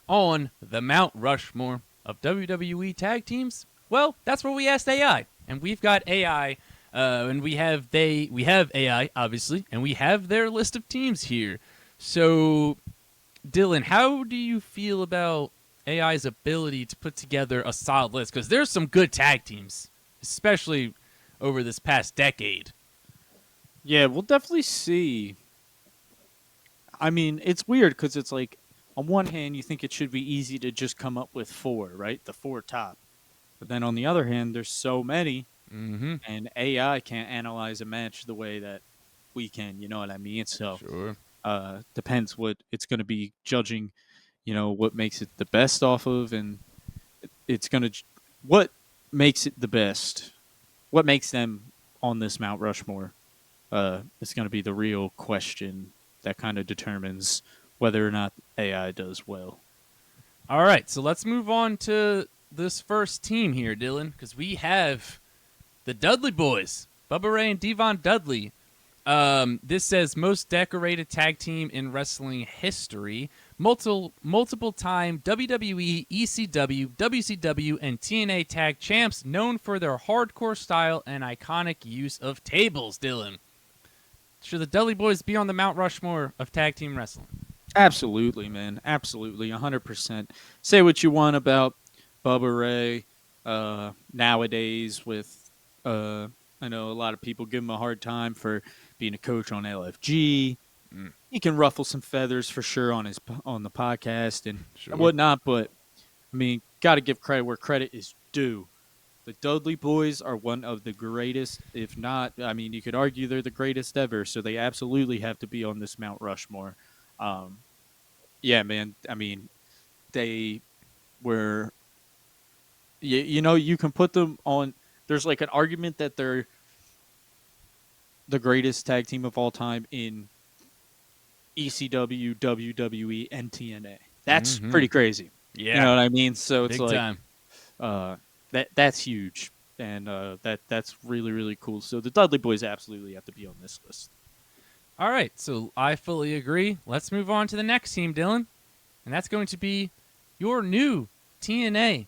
on the Mount Rushmore of WWE tag teams? Well, that's where we asked AI, and we've got AI, and we have AI obviously, and we have their list of teams here. So, Dylan, how do you feel about AI's ability to put together a solid list? Because there's some good tag teams, especially over this past decade. Yeah, we'll definitely see. I mean, it's weird because it's like, on one hand, you think it should be easy to just come up with four, right? The four top. But then on the other hand, there's so many, Mm-hmm. and AI can't analyze a match the way that we can. You know what I mean? So, Sure. depends what it's going to be judging. What makes it the best off of, and it's going to what makes it the best. What makes them on this Mount Rushmore? Is going to be the real question that kind of determines whether or not AI does well. All right, so let's move on to this first team here, Dylan, because we have the Dudley Boyz, Bubba Ray and Devon Dudley. This says most decorated tag team in wrestling history. Multiple time WWE, ECW, WCW, and TNA tag champs known for their hardcore style and iconic use of tables, Dylan. Should the Dudley Boyz be on the Mount Rushmore of tag team wrestling? Absolutely, man. Absolutely, 100%. Say what you want about Bubba Ray nowadays with, I know a lot of people give him a hard time for being a coach on LFG. He can ruffle some feathers for sure on the podcast and whatnot, but I mean, got to give credit where credit is due. The Dudley Boyz are one of the greatest, if not, I mean, you could argue they're the greatest ever, so they absolutely have to be on this Mount Rushmore. Um, yeah, man. I mean, they were, you can put them on, there's like an argument that they're the greatest tag team of all time in ECW, WWE, and TNA. That's pretty crazy. Yeah. You know what I mean? So it's Big like, time. that's huge. And that's really, really cool. So the Dudley Boyz absolutely have to be on this list. All right, so I fully agree. Let's move on to the next team, Dylan. And that's going to be your new TNA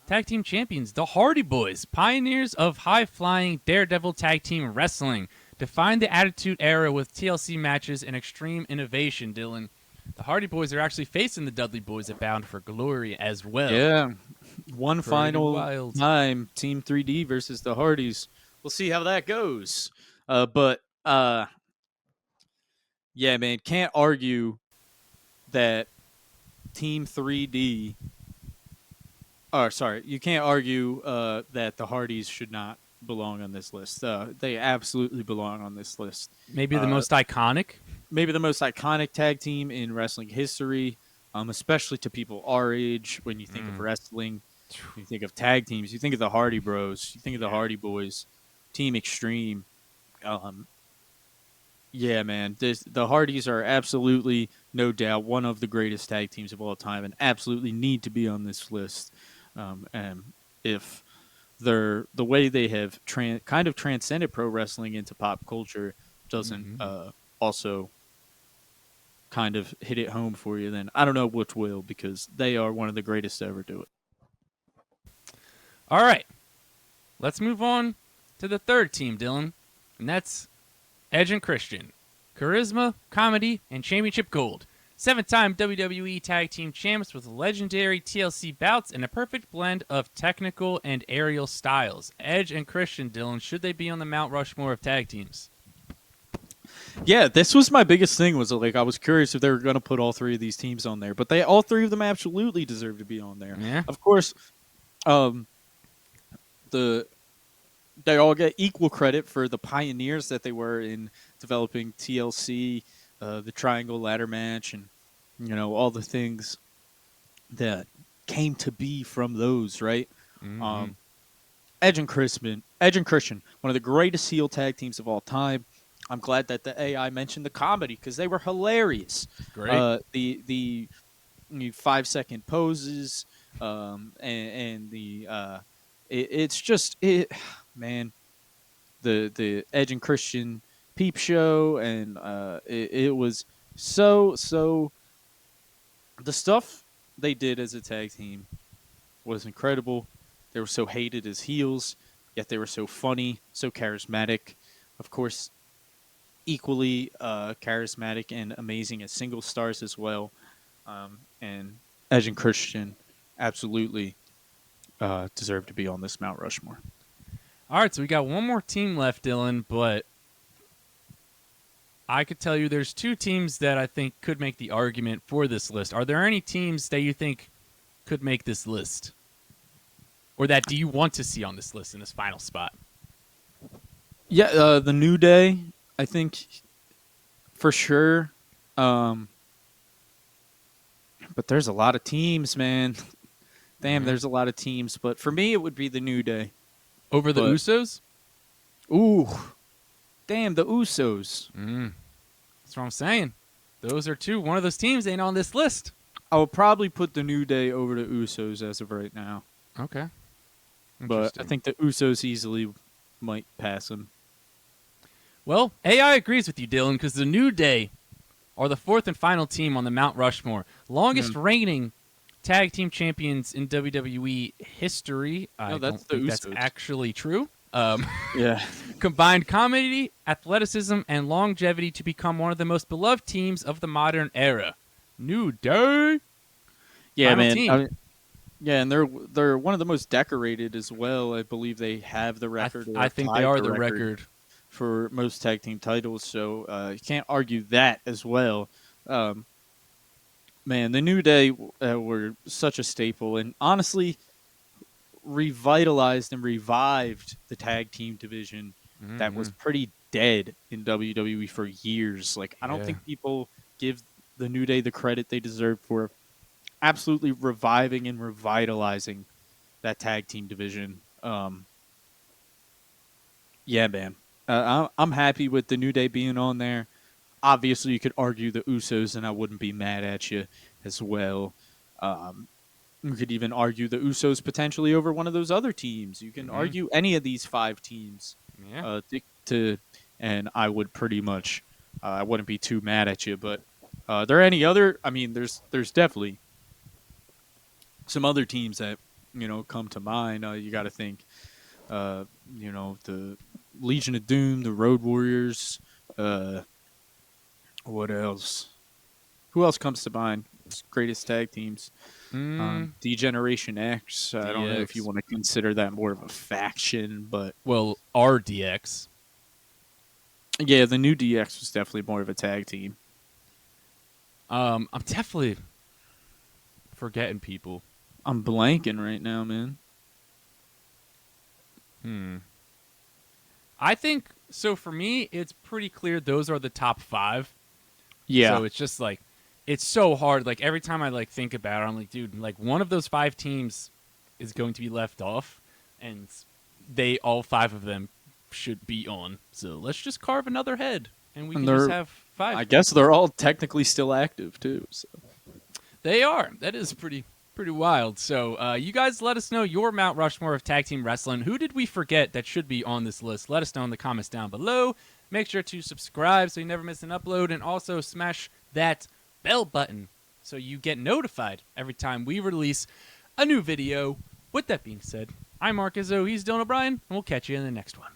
Tag Team Champions, the Hardy Boyz, pioneers of high-flying daredevil tag team wrestling. Defined the Attitude Era with TLC matches and extreme innovation, Dylan. The Hardy Boyz are actually facing the Dudley Boyz at Bound for Glory as well. Yeah. One Pretty final wild. time, Team 3D versus the Hardys. We'll see how that goes. But yeah, man, can't argue that Team 3D. Or sorry, you can't argue that the Hardys should not belong on this list. They absolutely belong on this list. Maybe the most iconic. Maybe the most iconic tag team in wrestling history, especially to people our age. When you think of wrestling, you think of tag teams. You think of the Hardy Bros. You think of the Hardy Boyz, Team Extreme. Yeah, man. The Hardys are absolutely, no doubt, one of the greatest tag teams of all time, and absolutely need to be on this list. And if the way they have kind of transcended pro wrestling into pop culture doesn't also kind of hit it home for you, then I don't know which will, because they are one of the greatest to ever do it. All right. Let's move on to the third team, Dylan. And that's Edge and Christian. Charisma, comedy, and championship gold. 7-time WWE Tag Team Champs with legendary TLC bouts and a perfect blend of technical and aerial styles. Edge and Christian, Dylan, should they be on the Mount Rushmore of tag teams? Yeah, this was my biggest thing, was like I was curious if they were going to put all three of these teams on there, but all three of them absolutely deserve to be on there. Yeah. Of course, they all get equal credit for the pioneers that they were in developing TLC, the Triangle Ladder Match, and all the things that came to be from those, right? Edge and Christian, one of the greatest heel tag teams of all time. I'm glad that the AI mentioned the comedy, because they were hilarious. Great. The 5-second poses, and the it's just man, the Edge and Christian peep show, and it was so the stuff they did as a tag team was incredible. They were so hated as heels, yet they were so funny, so charismatic. Of course, equally charismatic and amazing as single stars as well. And Edge and Christian absolutely deserve to be on this Mount Rushmore. All right, so we got one more team left, Dylan, but I could tell you there's two teams that I think could make the argument for this list. Are there any teams that you think could make this list? Or that do you want to see on this list in this final spot? Yeah, the New Day, I think, for sure. But there's a lot of teams, man. Damn, there's a lot of teams. But for me, it would be the New Day. Over the Usos? Ooh. Damn, the Usos. That's what I'm saying. Those are two. One of those teams ain't on this list. I would probably put the New Day over the Usos as of right now. Okay. But I think the Usos easily might pass them. Well, AI agrees with you, Dylan, because the New Day are the fourth and final team on the Mount Rushmore. Longest reigning tag team champions in WWE history. I don't think that's actually true. Yeah. Combined comedy, athleticism, and longevity to become one of the most beloved teams of the modern era. New Day. Yeah, final man. Team. Yeah, and they're one of the most decorated as well. I believe they have the record. I think they are the record for most tag team titles. So you can't argue that as well. Man, the New Day were such a staple, and honestly, revitalized and revived the tag team division that was pretty dead in WWE for years. Like, I don't think people give the New Day the credit they deserve for absolutely reviving and revitalizing that tag team division. Yeah, man. I'm happy with the New Day being on there. Obviously, you could argue the Usos, and I wouldn't be mad at you as well. You could even argue the Usos potentially over one of those other teams. You can argue any of these 5 teams. And I would pretty much, I wouldn't be too mad at you. But are there any other? I mean, there's definitely some other teams that come to mind. You got to think, the Legion of Doom, the Road Warriors. What else? Who else comes to mind? Greatest tag teams. D-Generation X. I don't know if you want to consider that more of a faction, but RDX. Yeah, the new DX was definitely more of a tag team. I'm definitely forgetting people. I'm blanking right now, man. I think so. For me, it's pretty clear those are the top 5. Yeah. So it's just like, it's so hard. Like every time I think about it, I'm like, dude, like one of those 5 teams is going to be left off, and all 5 of them should be on. So let's just carve another head, and we can just have 5. I guess they're all technically still active too. So they are. That is pretty wild. So you guys let us know your Mount Rushmore of tag team wrestling. Who did we forget that should be on this list? Let us know in the comments down below. Make sure to subscribe so you never miss an upload, and also smash that bell button so you get notified every time we release a new video. With that being said, I'm Mark Izzo, he's Dylan O'Brien, and we'll catch you in the next one.